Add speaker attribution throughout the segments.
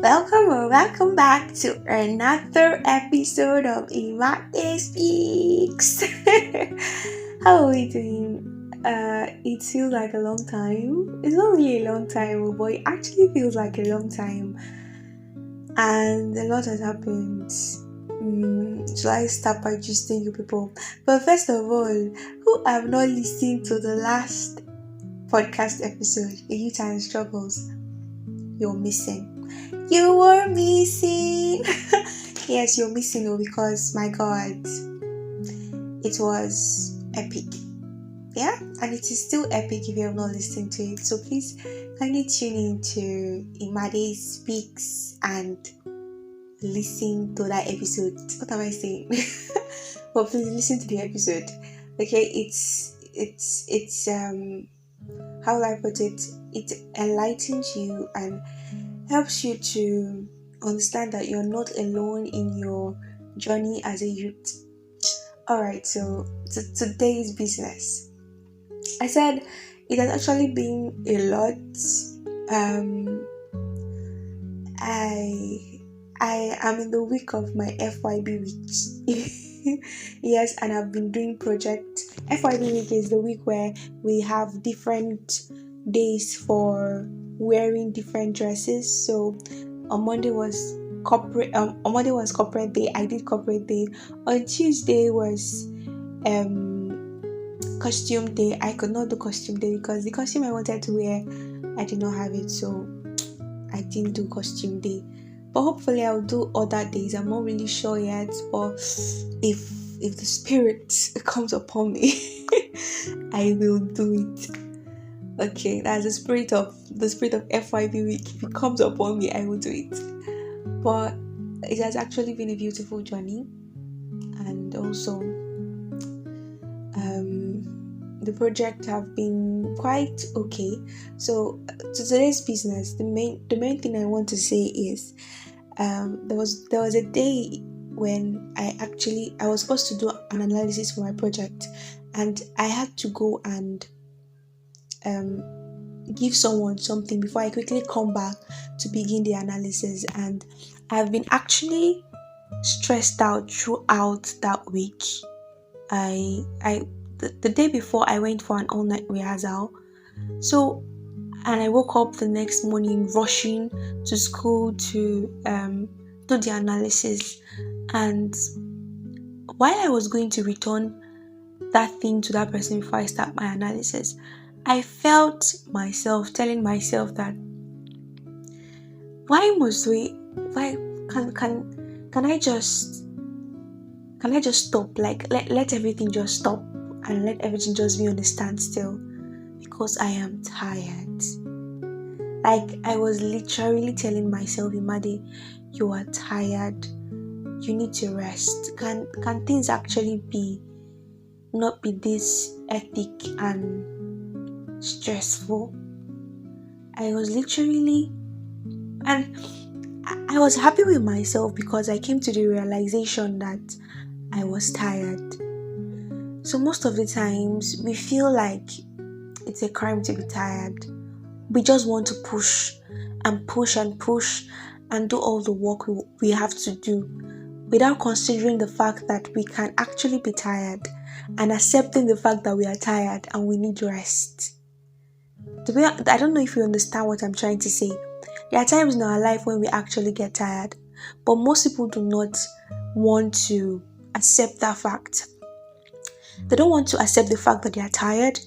Speaker 1: Welcome or welcome back to another episode of Imate Speaks. How are we doing? It feels like a long time. It's not really a long time, but it actually feels like a long time. And a lot has happened. So I start by just you people. But first of all, who have not listened to the last podcast episode, A Youth and Struggles, you're missing. You were missing. Yes, you're missing because my God, it was epic. Yeah, and it is still epic if you have not listened to it. So please kindly tune in to Imade Speaks and listen to that episode. What am I saying? But please listen to the episode. Okay, it's how will I put it? It enlightens you and helps you to understand that you're not alone in your journey as a youth. Alright, so today's business. I said it has actually been a lot. Um, I am in the week of my FYB week. Yes, and I've been doing project. FYB week is the week where we have different days for wearing different dresses. So on Monday was corporate day. I did corporate day. On Tuesday was costume day. I could not do costume day because the costume I wanted to wear, I did not have it, so I didn't do costume day. But hopefully I'll do other days. I'm not really sure yet, but if the spirit comes upon me, I will do it. Okay, that's the spirit of FYB week. If it comes upon me, I will do it. But it has actually been a beautiful journey, and also the project have been quite okay. So to today's business, the main thing I want to say is there was a day when I was supposed to do an analysis for my project, and I had to go and give someone something before I quickly come back to begin the analysis. And I've been actually stressed out throughout that week. The day before I went for an all-night rehearsal, so and I woke up the next morning rushing to school to do the analysis. And while I was going to return that thing to that person before I start my analysis, I felt myself telling myself that why can I just stop, like let everything just stop and let everything just be on a standstill, because I am tired. Like I was literally telling myself, Imade, you are tired, you need to rest. Can things actually not be this hectic and stressful? I was literally, and I was happy with myself because I came to the realization that I was tired. So most of the times we feel like it's a crime to be tired. We just want to push and push and push and do all the work we have to do without considering the fact that we can actually be tired and accepting the fact that we are tired and we need rest. I don't know if you understand what I'm trying to say. There are times in our life when we actually get tired, but most people do not want to accept that fact. They don't want to accept the fact that they are tired,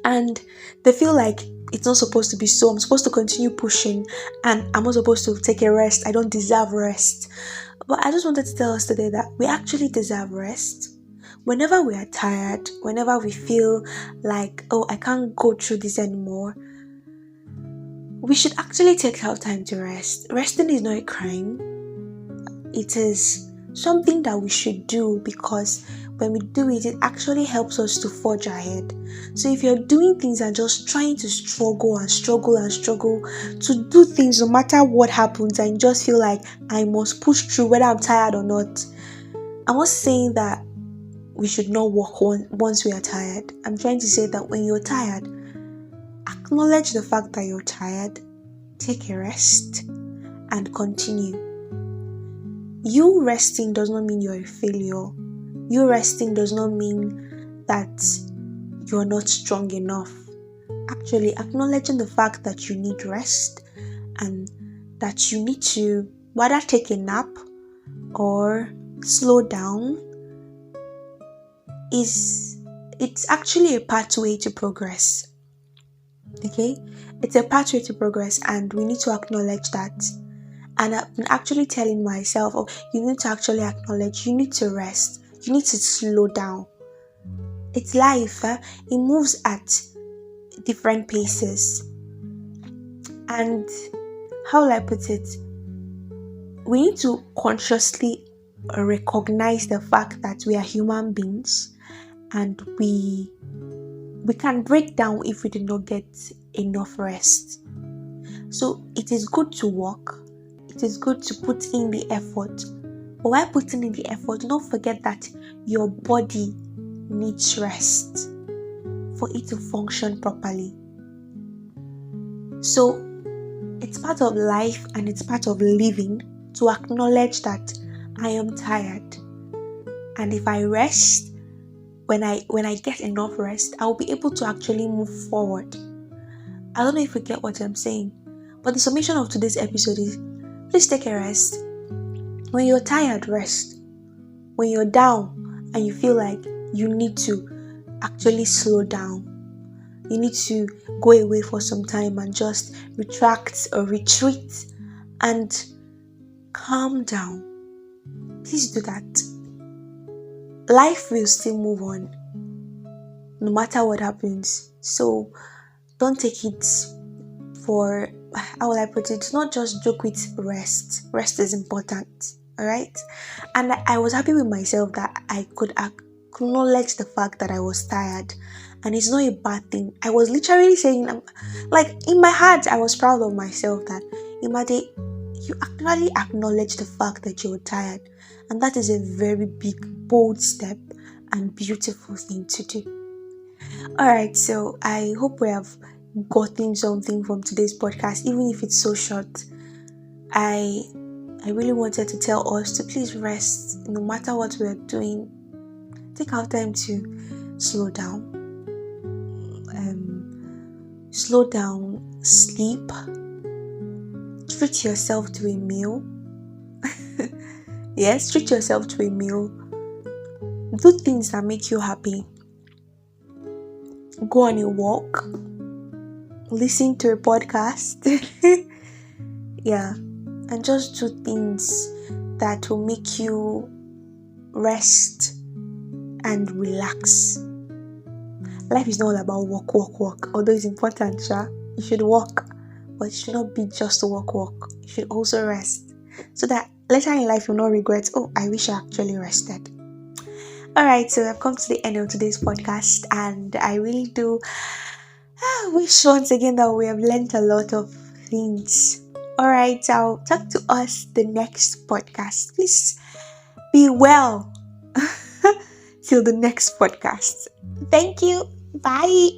Speaker 1: and they feel like it's not supposed to be so. I'm supposed to continue pushing and I'm not supposed to take a rest. I don't deserve rest. But I just wanted to tell us today that we actually deserve rest. Whenever we are tired, whenever we feel like, oh, I can't go through this anymore, we should actually take our time to rest. Resting is not a crime. It is something that we should do, because when we do it, it actually helps us to forge ahead. So if you're doing things and just trying to struggle to do things no matter what happens, and you just feel like I must push through whether I'm tired or not, I'm not saying that we should not work once we are tired. I'm trying to say that when you're tired, acknowledge the fact that you're tired, take a rest, and continue. You resting does not mean you're a failure. You resting does not mean that you're not strong enough. Actually, acknowledging the fact that you need rest and that you need to whether take a nap or slow down it's actually a pathway to progress. Okay? It's a pathway to progress, and we need to acknowledge that. And I've been actually telling myself, oh, you need to actually acknowledge, you need to rest, you need to slow down. It's life, it moves at different paces. And how will I put it? We need to consciously recognize the fact that we are human beings and we can break down if we do not get enough rest. So it is good to walk. It is good to put in the effort. But while putting in the effort, do not forget that your body needs rest for it to function properly. So it's part of life and it's part of living to acknowledge that I am tired. And if I rest, when I get enough rest, I'll be able to actually move forward. I don't know if you get what I'm saying, but the summation of today's episode is please take a rest. When you're tired, rest. When you're down and you feel like you need to actually slow down, you need to go away for some time and just retract or retreat and calm down. Please do that. Life will still move on no matter what happens. So don't take it for, how will I put it? Not just joke with rest. Rest is important. Alright? And I was happy with myself that I could acknowledge the fact that I was tired. And it's not a bad thing. I was literally saying, like in my heart, I was proud of myself that Imade, you actually acknowledge the fact that you're tired. And that is a very big, bold step and beautiful thing to do. Alright, so I hope we have gotten something from today's podcast, even if it's so short. I really wanted to tell us to please rest. No matter what we're doing, take our time to slow down. Slow down, sleep, treat yourself to a meal. Yes, treat yourself to a meal. Do things that make you happy. Go on a walk. Listen to a podcast. Yeah, and just do things that will make you rest and relax. Life is not all about work. Although it's important, you should work, but it should not be just work. You should also rest, so that later in life you'll not regret, oh, I wish I actually rested. Alright, so I've come to the end of today's podcast, and I really do wish once again that we have learned a lot of things. Alright, I'll talk to us the next podcast. Please be well till the next podcast. Thank you. Bye.